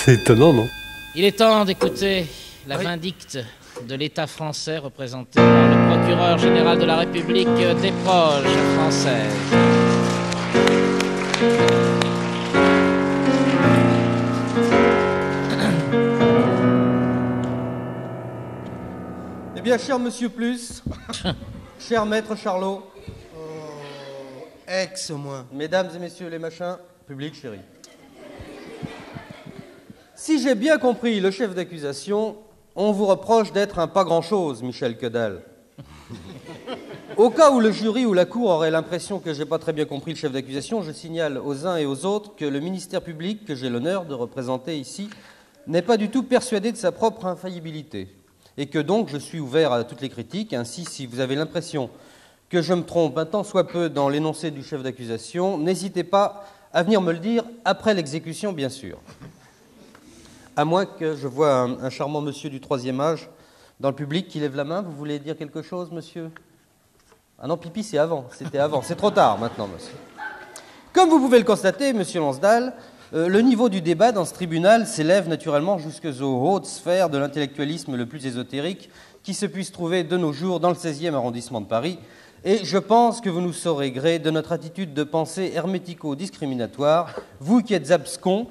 C'est étonnant, non? Il est temps d'écouter la vindicte de l'État français représenté par le procureur général de la République des proches françaises. Eh bien, cher Monsieur Plus, cher Maître Charlot, Ex, au moins. mesdames et messieurs les machins, public chéri. Si j'ai bien compris le chef d'accusation, on vous reproche d'être un pas grand-chose, Michel Quedal. Au cas où le jury ou la cour aurait l'impression que j'ai pas très bien compris le chef d'accusation, je signale aux uns et aux autres que le ministère public, que j'ai l'honneur de représenter ici, n'est pas du tout persuadé de sa propre infaillibilité. Et que donc je suis ouvert à toutes les critiques. Ainsi, si vous avez l'impression que je me trompe un tant soit peu dans l'énoncé du chef d'accusation, n'hésitez pas à venir me le dire après l'exécution, bien sûr. À moins que je vois un charmant monsieur du 3e âge dans le public qui lève la main. Vous voulez dire quelque chose, monsieur? Ah non, pipi, c'est avant. C'était avant. C'est trop tard maintenant, monsieur. Comme vous pouvez le constater, monsieur Lansdal, le niveau du débat dans ce tribunal s'élève naturellement jusqu'aux hautes sphères de l'intellectualisme le plus ésotérique qui se puisse trouver de nos jours dans le 16e arrondissement de Paris. Et je pense que vous nous saurez gré de notre attitude de pensée hermético-discriminatoire, vous qui êtes abscons,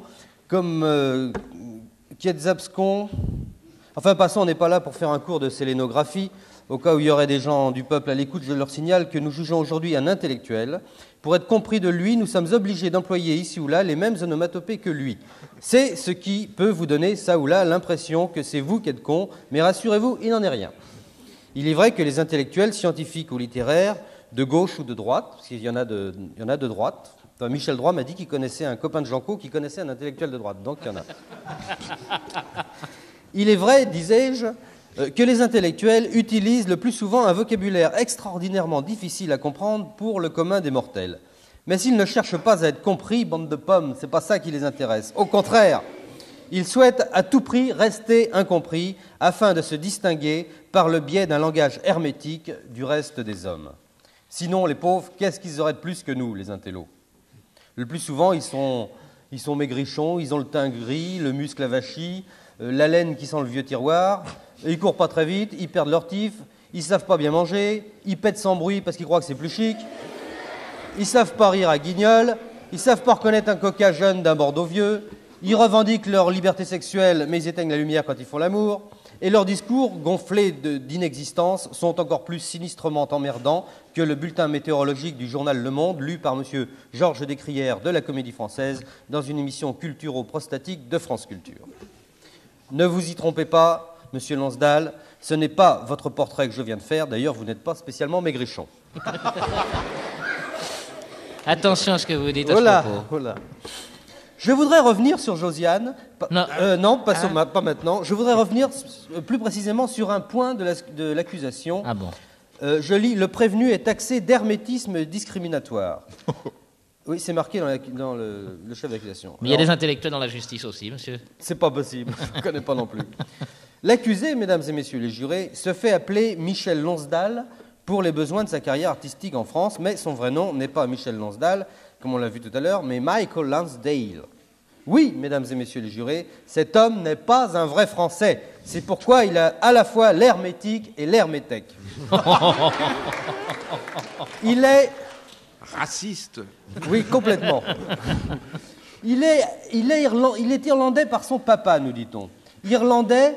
Enfin, passons, on n'est pas là pour faire un cours de sélénographie. Au cas où il y aurait des gens du peuple à l'écoute, je leur signale que nous jugeons aujourd'hui un intellectuel. Pour être compris de lui, nous sommes obligés d'employer ici ou là les mêmes onomatopées que lui. C'est ce qui peut vous donner, ça ou là, l'impression que c'est vous qui êtes con, mais rassurez-vous, il n'en est rien. Il est vrai que les intellectuels scientifiques ou littéraires, de gauche ou de droite, parce qu'il y en a de droite, enfin, Michel Droit m'a dit qu'il connaissait un copain de Janco qui connaissait un intellectuel de droite, donc il y en a. Il est vrai, disais-je, que les intellectuels utilisent le plus souvent un vocabulaire extraordinairement difficile à comprendre pour le commun des mortels. Mais s'ils ne cherchent pas à être compris, bande de pommes, c'est pas ça qui les intéresse. Au contraire, ils souhaitent à tout prix rester incompris afin de se distinguer par le biais d'un langage hermétique du reste des hommes. Sinon, les pauvres, qu'est-ce qu'ils auraient de plus que nous, les intellos? Le plus souvent, ils sont maigrichons, ils ont le teint gris, le muscle avachi, la laine qui sent le vieux tiroir, ils courent pas très vite, ils perdent leur tif, ils savent pas bien manger, ils pètent sans bruit parce qu'ils croient que c'est plus chic, ils savent pas rire à guignol, ils savent pas reconnaître un coca jeune d'un Bordeaux vieux, ils revendiquent leur liberté sexuelle mais ils éteignent la lumière quand ils font l'amour, et leurs discours, gonflés d'inexistence, sont encore plus sinistrement emmerdants que le bulletin météorologique du journal Le Monde, lu par M. Georges Descrières de la Comédie Française dans une émission culturo-prostatique de France Culture. Ne vous y trompez pas, Monsieur Lansdal, ce n'est pas votre portrait que je viens de faire. D'ailleurs, vous n'êtes pas spécialement maigrichon. Attention à ce que vous dites à ce propos. Voilà. Je voudrais revenir sur Josiane. Non, pas maintenant. Je voudrais revenir plus précisément sur un point de l'accusation. Ah bon? Je lis « Le prévenu est taxé d'hermétisme discriminatoire ». Oui, c'est marqué dans le chef d'accusation. Mais il y a des intellectuels dans la justice aussi, monsieur. C'est pas possible, je ne connais pas non plus. L'accusé, mesdames et messieurs les jurés, se fait appeler Michel Lansdal pour les besoins de sa carrière artistique en France, mais son vrai nom n'est pas Michel Lansdal, comme on l'a vu tout à l'heure, mais Michael Lansdale. Oui, mesdames et messieurs les jurés, cet homme n'est pas un vrai Français. C'est pourquoi il a à la fois l'hermétique et l'hermétèque. Il est... Raciste. Oui, complètement. Il est irlandais par son papa, nous dit-on. Irlandais,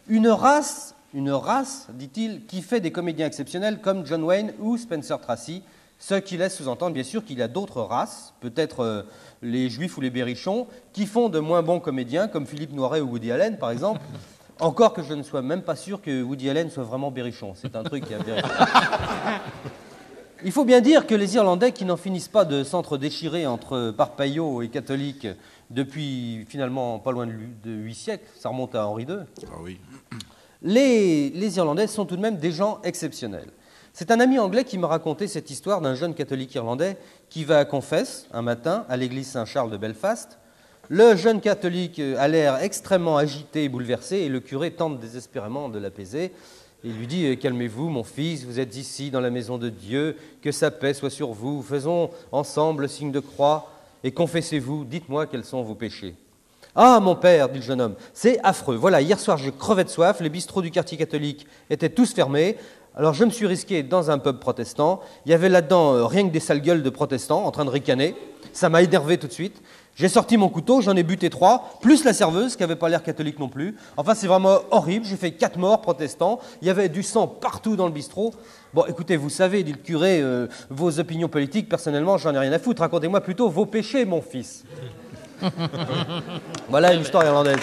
une race, dit-il, qui fait des comédiens exceptionnels comme John Wayne ou Spencer Tracy, ce qui laisse sous-entendre, bien sûr, qu'il y a d'autres races, peut-être les Juifs ou les Berrichons, qui font de moins bons comédiens, comme Philippe Noiret ou Woody Allen, par exemple. Encore que je ne sois même pas sûr que Woody Allen soit vraiment Berrichon. C'est un truc qui a vérifié. Il faut bien dire que les Irlandais, qui n'en finissent pas de s'entre-déchirer entre parpaillots et catholiques depuis finalement pas loin de 8 siècles, ça remonte à Henri II, Ah oui. les Irlandais sont tout de même des gens exceptionnels. C'est un ami anglais qui m'a raconté cette histoire d'un jeune catholique irlandais qui va à confesse un matin à l'église Saint-Charles de Belfast. Le jeune catholique a l'air extrêmement agité et bouleversé et le curé tente désespérément de l'apaiser. Il lui dit « Calmez-vous, mon fils, vous êtes ici dans la maison de Dieu, que sa paix soit sur vous. Faisons ensemble le signe de croix et confessez-vous, dites-moi quels sont vos péchés. » Ah, mon père, dit le jeune homme, c'est affreux. Voilà, hier soir, je crevais de soif, les bistrots du quartier catholique étaient tous fermés. Alors je me suis risqué dans un pub protestant. Il y avait là-dedans rien que des sales gueules de protestants en train de ricaner. Ça m'a énervé tout de suite. J'ai sorti mon couteau, j'en ai buté 3, plus la serveuse qui n'avait pas l'air catholique non plus. Enfin, c'est vraiment horrible. J'ai fait 4 morts protestants. Il y avait du sang partout dans le bistrot. Bon, écoutez, vous savez, dit le curé, vos opinions politiques, personnellement, j'en ai rien à foutre. Racontez-moi plutôt vos péchés, mon fils. Voilà une histoire irlandaise.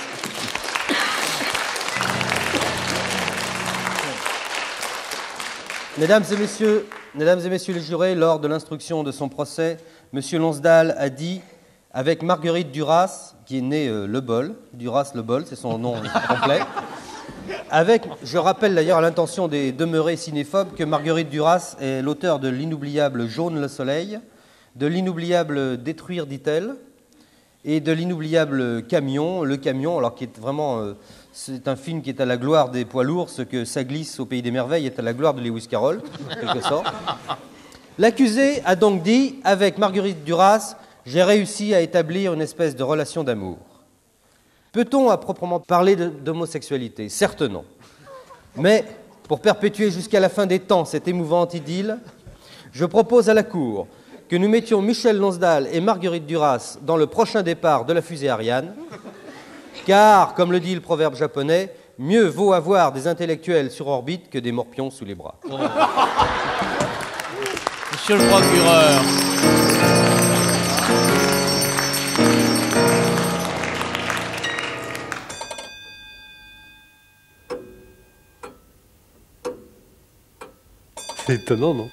Mesdames et messieurs les jurés, lors de l'instruction de son procès, M. Lonsdal a dit, avec Marguerite Duras, qui est née Le Bol, Duras Le Bol, c'est son nom complet, je rappelle d'ailleurs à l'intention des demeurés cinéphobes que Marguerite Duras est l'auteur de l'inoubliable Jaune le Soleil, de l'inoubliable Détruire, dit-elle, et de l'inoubliable Camion, Le Camion, alors qui est vraiment... c'est un film qui est à la gloire des poids lourds, ce que Ça glisse au Pays des Merveilles est à la gloire de Lewis Carroll, en quelque sorte. L'accusé a donc dit, avec Marguerite Duras, j'ai réussi à établir une espèce de relation d'amour. Peut-on à proprement parler d'homosexualité? Certes non. Mais, pour perpétuer jusqu'à la fin des temps cette émouvante idylle, je propose à la Cour que nous mettions Michel Lonsdal et Marguerite Duras dans le prochain départ de la fusée Ariane, car, comme le dit le proverbe japonais, mieux vaut avoir des intellectuels sur orbite que des morpions sous les bras. Monsieur le procureur. C'est étonnant, non?